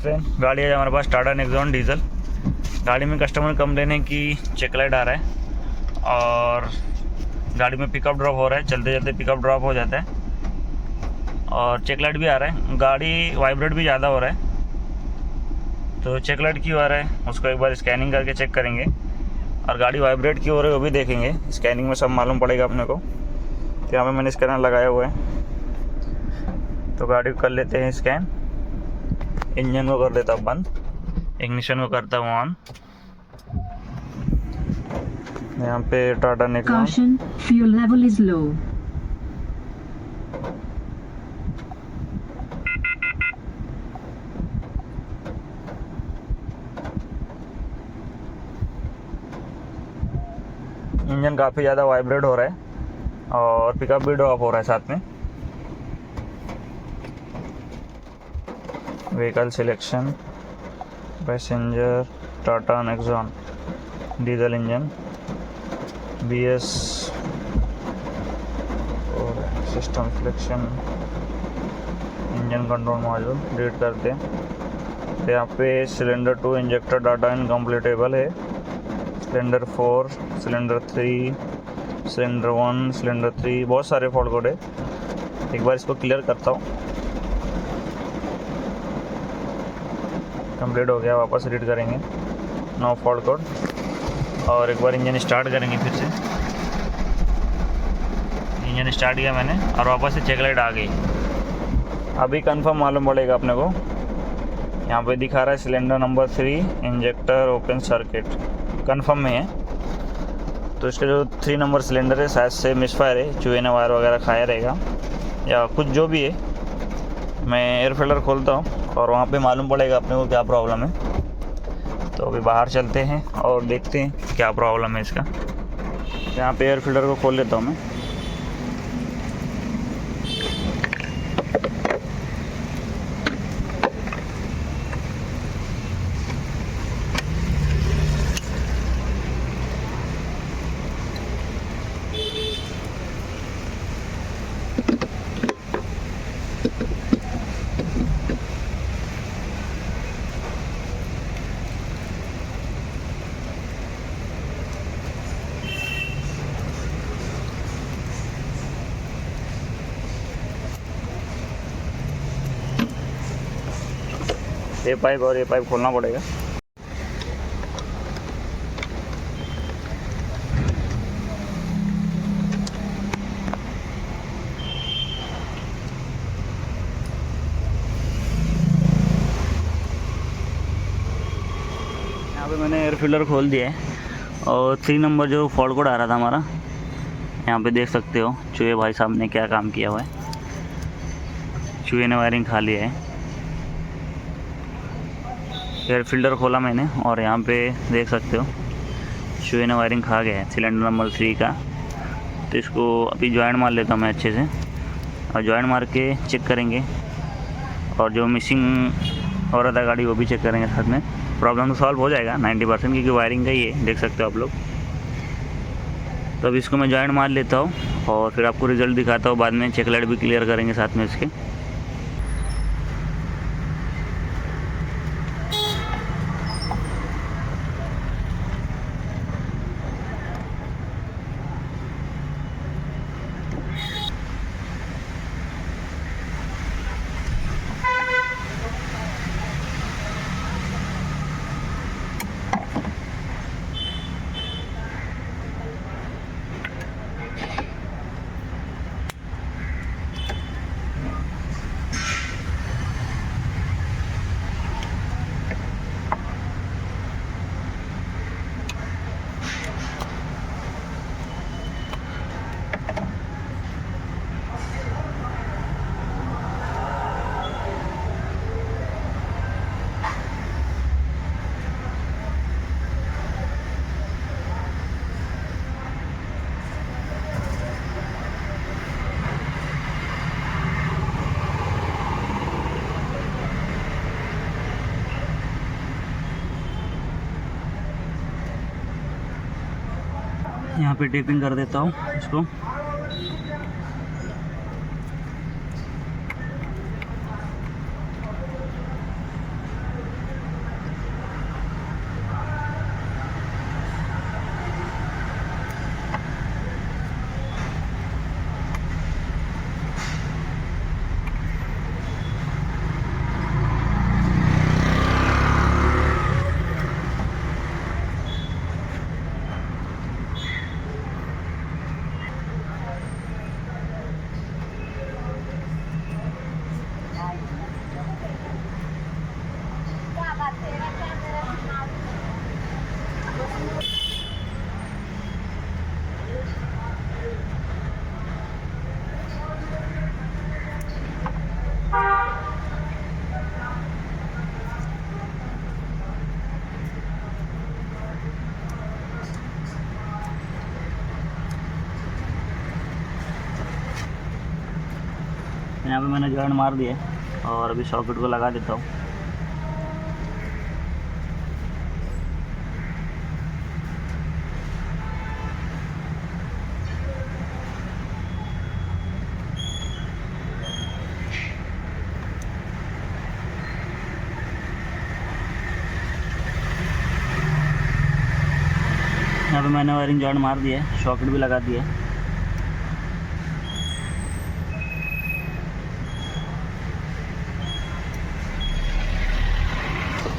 Friend, गाड़ी है हमारे पास टाटा नेक्सॉन डीजल। गाड़ी में कस्टमर कंप्लेन है कि चेक लाइट आ रहा है और गाड़ी में पिकअप ड्रॉप हो रहा है, चलते चलते पिकअप ड्रॉप हो जाता है और चेक लाइट भी आ रहा है। गाड़ी वाइब्रेट भी ज़्यादा हो रहा है। तो चेक लाइट क्यों आ रहा है उसको एक बार स्कैनिंग करके चेक करेंगे और गाड़ी वाइब्रेट क्यों हो रही है वो भी देखेंगे। स्कैनिंग में सब मालूम पड़ेगा अपने को। तो यहाँ पे मैंने स्कैनर लगाया हुआ है, तो गाड़ी को कर लेते हैं स्कैन। इंजन को कर देता हूँ बंद, इग्निशन को करता हूँ ऑन। यहाँ पे Tata Nexon, Caution, fuel level is low. Engine काफ़ी ज़्यादा वाइब्रेट हो रहा है और पिकअप भी ड्रॉप हो रहा है साथ में। Vehicle selection, passenger, Tata Nexon diesel engine, BS और system selection, engine control module delete करते हैं। तो यहाँ पे सिलेंडर 2 इंजेक्टर डाटा इनकम्प्लीटेबल है, सिलेंडर 4, सिलेंडर 3, सिलेंडर 1, सिलेंडर 3, बहुत सारे फॉल्ट कोड है। एक बार इसको क्लियर करता हूँ। कंप्लीट हो गया, वापस रीड करेंगे नो फॉल्ट कोड और एक बार इंजन स्टार्ट करेंगे। फिर से इंजन स्टार्ट किया मैंने और वापस से चेक लाइट आ गई। अभी कंफर्म मालूम पड़ेगा अपने को। यहाँ पे दिखा रहा है cylinder number 3 injector open circuit, confirm में है। तो इसका जो 3 नंबर सिलेंडर है शायद से मिसफायर है, चूहे ने वायर वगैरह खाया रहेगा या कुछ जो भी है। मैं एयर फिल्टर खोलता हूँ और वहाँ पे मालूम पड़ेगा अपने को क्या प्रॉब्लम है। तो अभी बाहर चलते हैं और देखते हैं क्या प्रॉब्लम है इसका। यहाँ पे एयर फिल्टर को खोल लेता हूँ मैं। ये पाइप और ये पाइप खोलना पड़ेगा। यहाँ पे मैंने एयर फिल्टर खोल दिया है और 3 नंबर जो फॉल्ट कोड आ रहा था हमारा, यहाँ पे देख सकते हो चूहे भाई साहब ने क्या काम किया हुआ है। चूहे ने वायरिंग खा लिया है। एयर फिल्टर खोला मैंने और यहाँ पे देख सकते हो चूहे ने वायरिंग खा गया है सिलेंडर नंबर 3 का। तो इसको अभी जॉइंट मार लेता हूँ मैं अच्छे से और जॉइंट मार के चेक करेंगे और जो मिसिंग हो रहा था गाड़ी वो भी चेक करेंगे साथ में। प्रॉब्लम तो सॉल्व हो जाएगा 90% क्योंकि वायरिंग का ही है, देख सकते हो आप लोग। तो अब इसको मैं जॉइंट मार लेता हूँ और फिर आपको रिज़ल्ट दिखाता हूँ। बाद में चेक लाइट भी क्लियर करेंगे साथ में इसके। यहाँ पे टेपिंग कर देता हूँ इसको। यहाँ पे मैंने जॉइंट मार दिया है और अभी सॉकेट को लगा देता हूँ। यहाँ पे मैंने वायरिंग जॉइंट मार दिया है, सॉकेट भी लगा दिया है।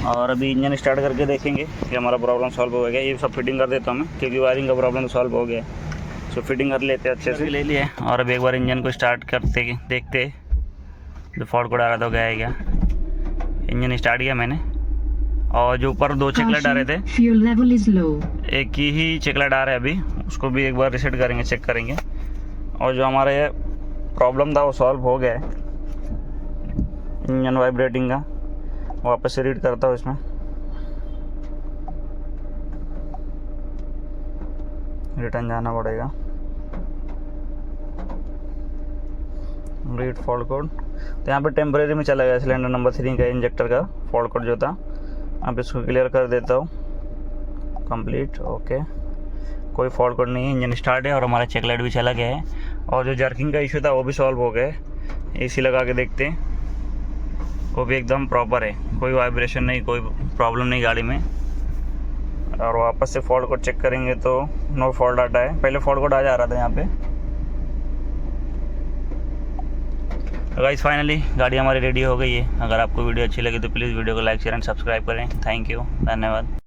और अभी इंजन स्टार्ट करके देखेंगे कि हमारा प्रॉब्लम सॉल्व हो गया। ये सब फिटिंग कर देता हूँ मैं, क्योंकि वायरिंग का प्रॉब्लम सॉल्व हो गया है। सो फिटिंग कर लेते हैं, अच्छे से ले लिए। और अभी एक बार इंजन को स्टार्ट करते देखते जो फॉल्ट कोड आ रहा था गया है क्या। इंजन स्टार्ट किया मैंने, और जो ऊपर 2 चेक लाइट आ रहे थे, Fuel level is low. एक ही चेक लाइट आ रहा है अभी, उसको भी एक बार रीसेट करेंगे, चेक करेंगे। और जो हमारा ये प्रॉब्लम था वो सॉल्व हो गया है। इंजन वाइब्रेटिंग का वापस से रीड करता हूँ इसमें। रिटर्न जाना पड़ेगा, रीड फॉल्ट कोड। तो यहाँ पे टेम्परेरी में चला गया सिलेंडर नंबर 3 का इंजेक्टर का फॉल्ट कोड जो था। अब इसको क्लियर कर देता हूँ, कंप्लीट, ओके। कोई फॉल्ट कोड नहीं है, इंजन स्टार्ट है और हमारा चेक लाइट भी चला गया है। और जो जर्किंग का इशू था वो भी सॉल्व हो गया है। एसी लगा के देखते हैं, वो भी एकदम प्रॉपर है, कोई वाइब्रेशन नहीं, कोई प्रॉब्लम नहीं गाड़ी में। और वापस से फॉल्ट कोड चेक करेंगे तो नो फॉल्ट डाटा है। पहले फॉल्ट कोड आ जा रहा था यहाँ पे। गाइस फाइनली गाड़ी हमारी रेडी हो गई है। अगर आपको वीडियो अच्छी लगी तो प्लीज़ वीडियो को लाइक शेयर एंड सब्सक्राइब करें। थैंक यू, धन्यवाद।